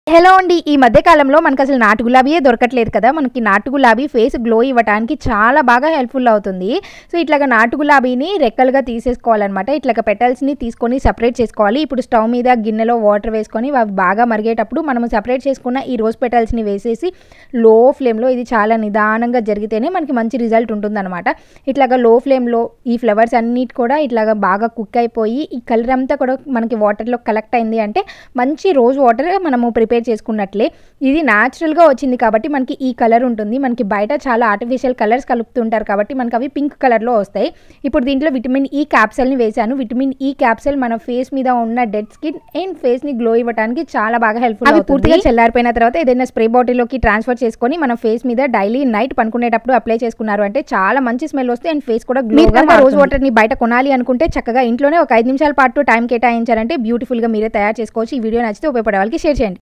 Hello అండి. ఈ మధ్య కాలంలో మనకసలు నాటు గులాబీయే దొరకట్లేదు కదా! మనకి నాటు గులాబీ ఫేస్ గ్లో ఇవ్వటానికి చాలా బాగా హెల్ప్‌ఫుల్ అవుతుంది. సో, ఇట్లాగా నాటు గులాబీని రెక్కలుగా తీసేసుకోవాలనమాట. ఇట్లాగా పెటల్స్‌ని తీసుకొని సెపరేట్ చేసుకోవాలి. ఇప్పుడు స్టవ్ మీద గిన్నెలో వాటర్ వేసుకొని అవి బాగా మరిగేటప్పుడు మనము సెపరేట్ చేసుకున్న ఈ రోజ్ పెటల్స్‌ని వేసేసి లో ఫ్లేమ్‌లో ఇది చాలా నిదానంగా జరిగితేనే మనకి మంచి రిజల్ట్ ఉంటుందనమాట. ఇట్లాగా లో ఫ్లేమ్‌లో ఈ ఫ్లవర్స్ అన్నిటి కూడా ఇట్లాగా బాగా కుక్ అయిపోయి ఈ కలర్ అంతా కూడా మనకి వాటర్‌లో కలెక్ట్ అయింది అంటే మంచి రోజ్ వాటర్ మనము ప్రిపేర్ చేసుకున్నట్లే. ఇది న్యాచురల్‌గా వచ్చింది కాబట్టి మనకి ఈ కలర్ ఉంటుంది. మనకి బయట చాలా ఆర్టిఫిషియల్ కలర్స్ కలుపుతుంటారు కాబట్టి మనకి అవి పింక్ కలర్‌లో వస్తాయి. ఇప్పుడు దీంట్లో విటమిన్ ఈ క్యాప్సూల్‌ని వేశాను. విటమిన్ ఈ క్యాప్సూల్ మన ఫేస్ మీద ఉన్న డెడ్ స్కిన్ అండ్ ఫేస్‌ని గ్లో ఇవ్వడానికి చాలా బాగా హెల్ప్‌ఫుల్ అవుతుంది. పూర్తిగా చల్లారిపోయిన తర్వాత ఏదైనా స్ప్రే బాటిల్‌లోకి ట్రాన్స్‌ఫర్ చేసుకొని మన ఫేస్ మీద డైలీ నైట్ పనుకునేటప్పుడు అప్లై చేసుకున్నారు అంటే చాలా మంచి స్మెల్ వస్తుంది అండ్ ఫేస్ కూడా గ్లోగా మారుతుంది. రోజ్ వాటర్‌ని బయట కొనాలి అనుకుంటే చక్కగా ఇంట్లోనే ఒక 5 నిమిషాల పాటు టైం కేటాయించారంటే బ్యూటిఫుల్‌గా మీరే తయారు చేసుకోవచ్చు. ఈ వీడియో నచ్చితే ఉపయోగపడే వాళ్ళకి షేర్ చేయండి.